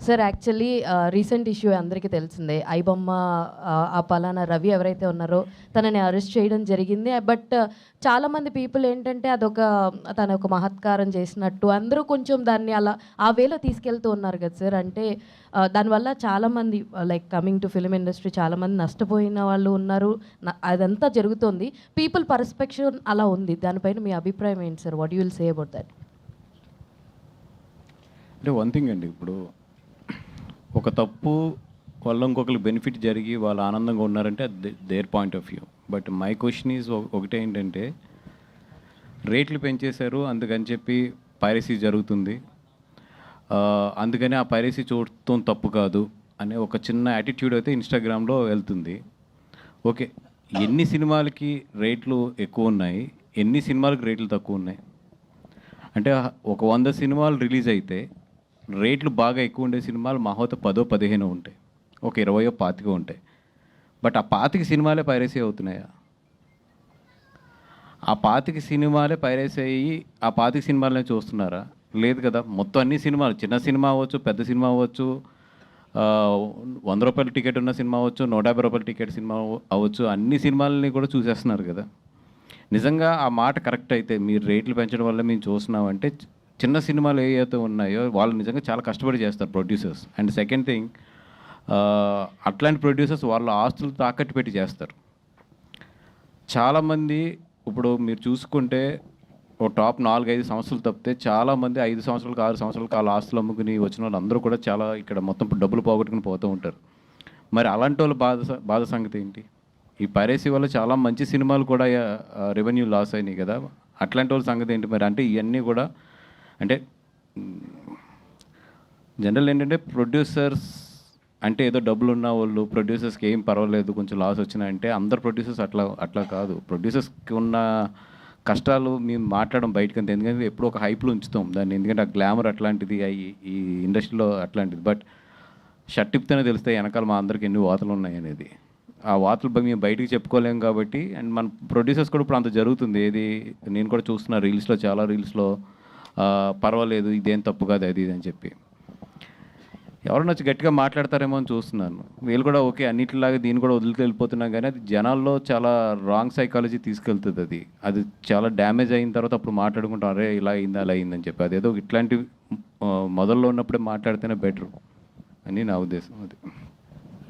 Sir actually recent issue అందరికీ తెలిసిందే. ఐబొమ్మ ఆ పలానా రవి ఎవరైతే ఉన్నారో తనని అరెస్ట్ చేయడం జరిగింది. బట్ చాలామంది పీపుల్ ఏంటంటే తను ఒక మహత్కారం చేసినట్టు అందరూ కొంచెం దాన్ని అలా ఆ వేలో తీసుకెళ్తూ ఉన్నారు కదా సార్. అంటే దానివల్ల చాలామంది like coming to film industry చాలామంది నష్టపోయిన వాళ్ళు ఉన్నారు. అదంతా జరుగుతోంది. పీపుల్ పర్స్పెక్షన్ అలా ఉంది. దానిపైన మీ అభిప్రాయం ఏంటి sir? What you will say about that? అంటే వన్ థింగ్ అండి, ఇప్పుడు ఒక తప్పు వల్ల ఇంకొకరికి బెనిఫిట్ జరిగి వాళ్ళు ఆనందంగా ఉన్నారంటే their point of view. But my question is ఒకటే ఏంటంటే, రేట్లు పెంచేశారు అందుకని చెప్పి పైరసీ జరుగుతుంది, అందుకని ఆ పైరసీ చూడటం తప్పు కాదు అనే ఒక చిన్న యాటిట్యూడ్ అయితే ఇన్స్టాగ్రామ్లో వెళ్తుంది. ఓకే, ఎన్ని సినిమాలకి రేట్లు ఎక్కువ ఉన్నాయి, ఎన్ని సినిమాలకి రేట్లు తక్కువ ఉన్నాయి? అంటే ఒక 100 సినిమాలు రిలీజ్ అయితే రేట్లు బాగా ఎక్కువ ఉండే సినిమాలు మహోత 10-15 ఉంటాయి, ఒక 20-25 ఉంటాయి. బట్ ఆ 25 సినిమాలే పైరసీ అవుతున్నాయా? ఆ 25 సినిమాలే పైరసీ అయ్యి ఆ 25 సినిమాలనే చూస్తున్నారా? లేదు కదా. మొత్తం అన్ని సినిమాలు, చిన్న సినిమా అవ్వచ్చు, పెద్ద సినిమా అవ్వచ్చు, 100 రూపాయల టికెట్ ఉన్న సినిమా అవ్వచ్చు, 150 రూపాయల టికెట్ సినిమా అవ్వచ్చు, అన్ని సినిమాలని కూడా చూసేస్తున్నారు కదా. నిజంగా ఆ మాట కరెక్ట్ అయితే, మీరు రేట్లు పెంచడం వల్ల మేము చూస్తున్నామంటే, చిన్న సినిమాలు ఏవైతే ఉన్నాయో వాళ్ళు నిజంగా చాలా కష్టపడి చేస్తారు ప్రొడ్యూసర్స్. అండ్ సెకండ్ థింగ్, అట్లాంటి ప్రొడ్యూసర్స్ వాళ్ళ ఆస్తులు తాకట్టు పెట్టి చేస్తారు. చాలామంది ఇప్పుడు మీరు చూసుకుంటే ఓ టాప్ 4-5 సంవత్సరాలు తప్పితే చాలామంది 5 సంవత్సరాలకు 6 సంవత్సరాలకు వాళ్ళ ఆస్తులు అమ్ముకుని వచ్చిన వాళ్ళు అందరూ కూడా చాలా ఇక్కడ మొత్తం డబ్బులు పోగొట్టుకుని పోతూ ఉంటారు. మరి అలాంటి వాళ్ళు బాధ సంగతి ఏంటి? ఈ పైరసీ వల్ల చాలా మంచి సినిమాలు కూడా రెవెన్యూ లాస్ అయినాయి కదా. అట్లాంటి వాళ్ళ సంగతి ఏంటి మరి? అంటే ఇవన్నీ కూడా అంటే జనరల్ ఏంటంటే, ప్రొడ్యూసర్స్ అంటే ఏదో డబ్బులు ఉన్న వాళ్ళు, ప్రొడ్యూసర్స్కి ఏం పర్వాలేదు కొంచెం లాస్ వచ్చినాయంటే అందరు ప్రొడ్యూసర్స్ అట్లా కాదు. ప్రొడ్యూసర్స్కి ఉన్న కష్టాలు మేము మాట్లాడడం బయటకు అంతే, ఎందుకంటే ఎప్పుడు ఒక హైప్లో ఉంచుతాం దాన్ని, ఎందుకంటే ఆ గ్లామర్ అట్లాంటిది, ఈ ఇండస్ట్రీలో అట్లాంటిది. బట్ షర్ట్ ఇప్తేనే తెలుస్తాయి వెనకాల మా అందరికి ఎన్ని వాతలు ఉన్నాయి అనేది. ఆ వాతలు మేము బయటికి చెప్పుకోలేము కాబట్టి. అండ్ మన ప్రొడ్యూసర్స్ కూడా ఇప్పుడు అంత జరుగుతుంది. ఏది నేను కూడా చూస్తున్నా రీల్స్లో, చాలా రీల్స్లో పర్వాలేదు ఇదేం తప్పు కాదు అది ఇది అని చెప్పి ఎవరైనా వచ్చి గట్టిగా మాట్లాడతారేమో అని చూస్తున్నాను. వీళ్ళు కూడా ఓకే అన్నిటిలాగా దీన్ని కూడా వదిలికి వెళ్ళిపోతున్నాం, కానీ అది జనాల్లో చాలా రాంగ్ సైకాలజీ తీసుకెళ్తుంది. అది చాలా డ్యామేజ్ అయిన తర్వాత అప్పుడు మాట్లాడుకుంటాం, అరే ఇలా అయింది అలా అయిందని చెప్పి. అదేదో ఇట్లాంటి మొదల్లో ఉన్నప్పుడే మాట్లాడితేనే బెటర్ అని నా ఉద్దేశం. అది